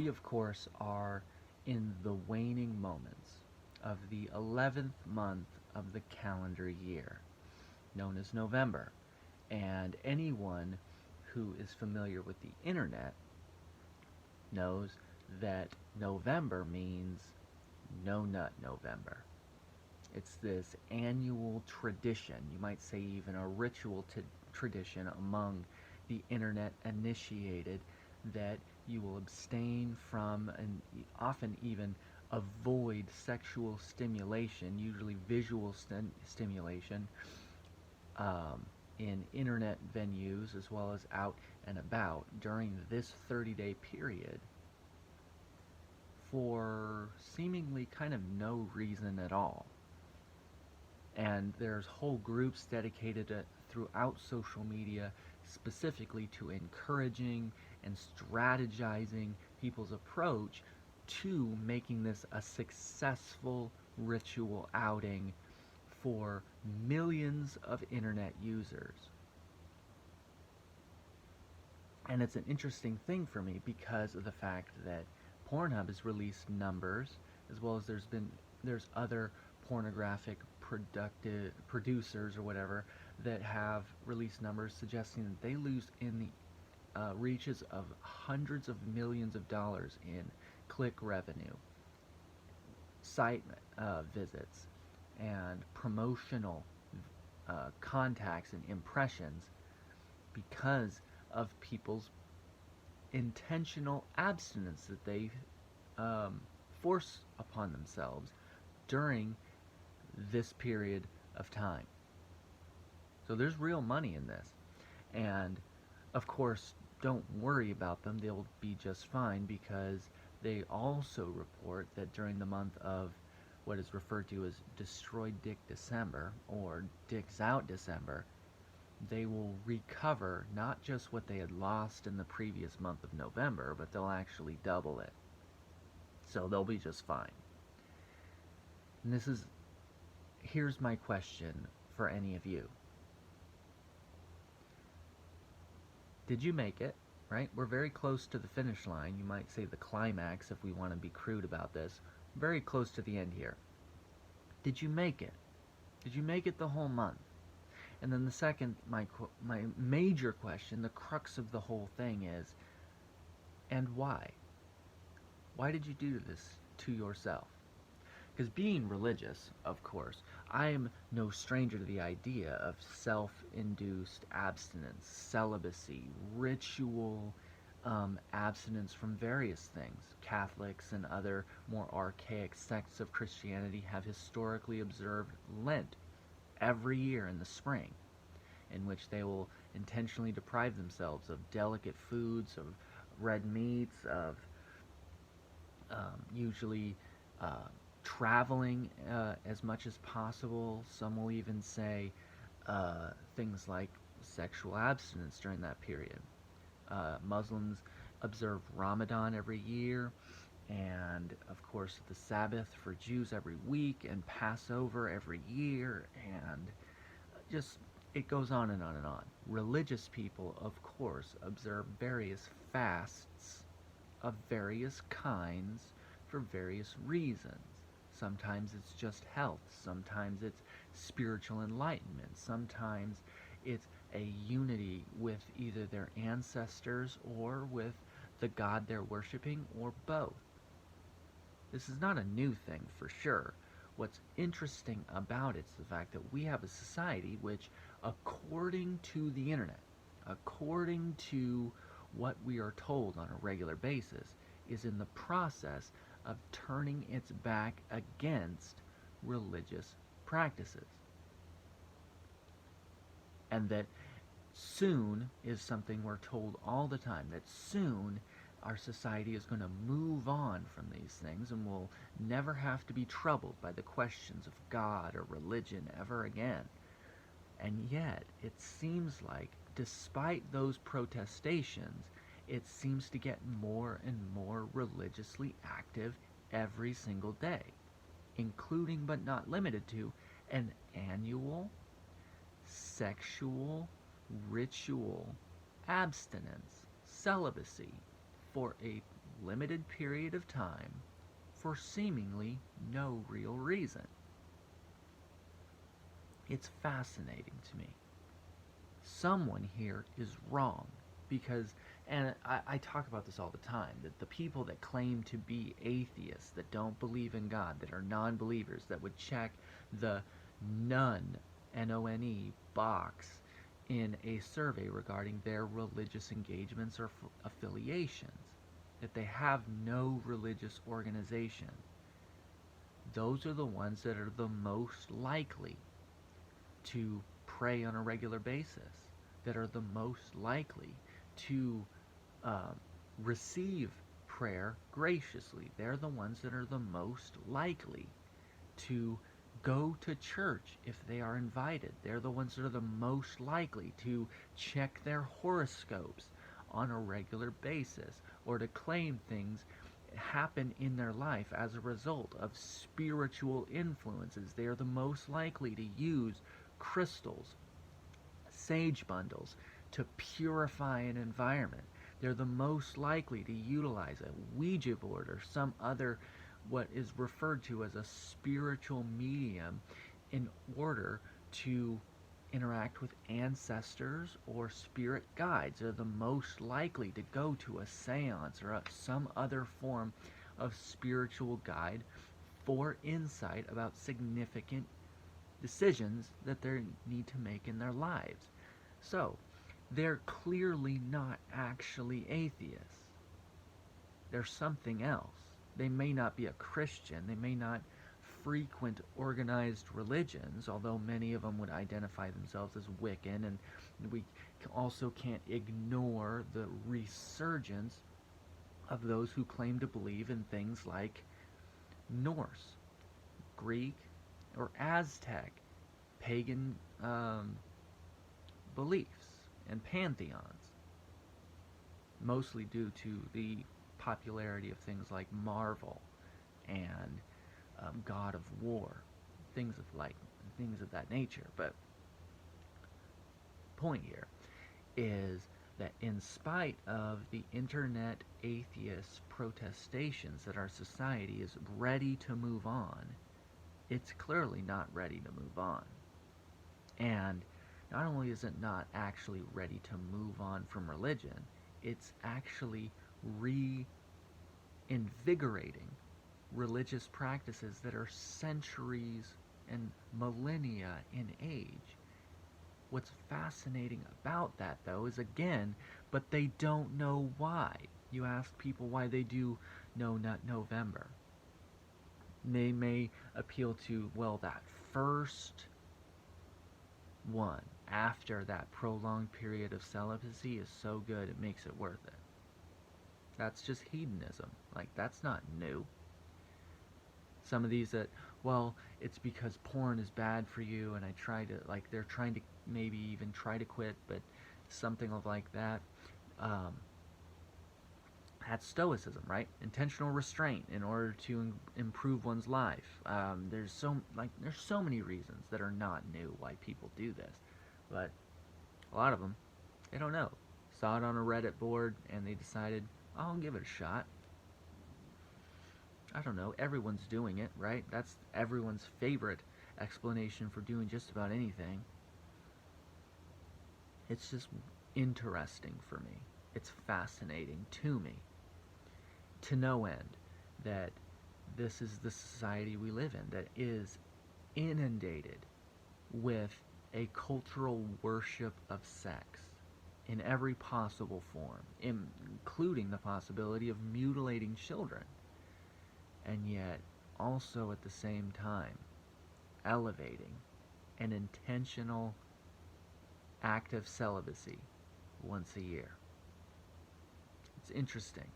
We, of course, are in the waning moments of the 11th month of the calendar year, known as November. And anyone who is familiar with the internet knows that November means No Nut November. It's this annual tradition, you might say even a ritual tradition among the internet initiated, that you will abstain from and often even avoid sexual stimulation, usually visual stimulation, in internet venues as well as out and about during this 30-day period for seemingly kind of no reason at all. And there's whole groups dedicated throughout social media specifically to encouraging and strategizing people's approach to making this a successful ritual outing for millions of internet users. And it's an interesting thing for me because of the fact that Pornhub has released numbers, as well as there's other pornographic producers or whatever that have released numbers suggesting that they lose in the reaches of hundreds of millions of dollars in click revenue, site visits, and promotional contacts and impressions because of people's intentional abstinence that they force upon themselves during this period of time. So there's real money in this. And of course, don't worry about them. They'll be just fine because they also report that during the month of what is referred to as Destroy Dick December or Dicks Out December, they will recover not just what they had lost in the previous month of November, but they'll actually double it. So they'll be just fine. And here's my question for any of you. Did you make it? Right? We're very close to the finish line. You might say the climax if we want to be crude about this. Very close to the end here. Did you make it? Did you make it the whole month? And then the second, my major question, the crux of the whole thing is, and why? Why did you do this to yourself? Because being religious, of course, I am no stranger to the idea of self-induced abstinence, celibacy, ritual abstinence from various things. Catholics and other more archaic sects of Christianity have historically observed Lent every year in the spring, in which they will intentionally deprive themselves of delicate foods, of red meats, of usually traveling as much as possible. Some will even say things like sexual abstinence during that period. Muslims observe Ramadan every year, and of course the Sabbath for Jews every week, and Passover every year, and just it goes on and on and on. Religious people, of course, observe various fasts of various kinds for various reasons. Sometimes it's just health, sometimes it's spiritual enlightenment, sometimes it's a unity with either their ancestors or with the God they're worshiping, or both. This is not a new thing for sure. What's interesting about it is the fact that we have a society which, according to the internet, according to what we are told on a regular basis, is in the process of turning its back against religious practices. And that soon is something we're told all the time, that soon our society is going to move on from these things and will never have to be troubled by the questions of God or religion ever again. And yet, it seems like, despite those protestations, it seems to get more and more religiously active every single day, including but not limited to an annual sexual ritual abstinence, celibacy, for a limited period of time for seemingly no real reason. It's fascinating to me. Someone here is wrong because, and I talk about this all the time, that the people that claim to be atheists, that don't believe in God, that are non-believers, that would check the none, None, box in a survey regarding their religious engagements or affiliations, that they have no religious organization, those are the ones that are the most likely to pray on a regular basis, that are the most likely to uh, receive prayer graciously. They're the ones that are the most likely to go to church if they are invited. They're the ones that are the most likely to check their horoscopes on a regular basis or to claim things happen in their life as a result of spiritual influences. They are the most likely to use crystals, sage bundles, to purify an environment. They're the most likely to utilize a Ouija board or some other, what is referred to as a spiritual medium, in order to interact with ancestors or spirit guides. They're the most likely to go to a seance or some other form of spiritual guide for insight about significant decisions that they need to make in their lives. So, they're clearly not actually atheists. They're something else. They may not be a Christian. They may not frequent organized religions, although many of them would identify themselves as Wiccan, and we also can't ignore the resurgence of those who claim to believe in things like Norse, Greek, or Aztec pagan beliefs and pantheons, mostly due to the popularity of things like Marvel and God of War, things of that nature. But point here is that in spite of the internet atheist protestations that our society is ready to move on, it's clearly not ready to move on. And not only is it not actually ready to move on from religion, it's actually reinvigorating religious practices that are centuries and millennia in age. What's fascinating about that, though, is again, but they don't know why. You ask people why they do No Nut November. They may appeal to, well, that first one after that prolonged period of celibacy is so good it makes it worth it. That's just hedonism. Like, that's not new. Some of these that, well, it's because porn is bad for you, and I try to, like, they're trying to maybe even try to quit, but something like that. That's stoicism, right? Intentional restraint in order to improve one's life. There's so many reasons that are not new why people do this, but a lot of them, they don't know. Saw it on a Reddit board and they decided, I'll give it a shot. I don't know. Everyone's doing it, right? That's everyone's favorite explanation for doing just about anything. It's just interesting for me. It's fascinating to me, to no end, that this is the society we live in, that is inundated with a cultural worship of sex in every possible form, including the possibility of mutilating children, and yet also at the same time elevating an intentional act of celibacy once a year. It's interesting.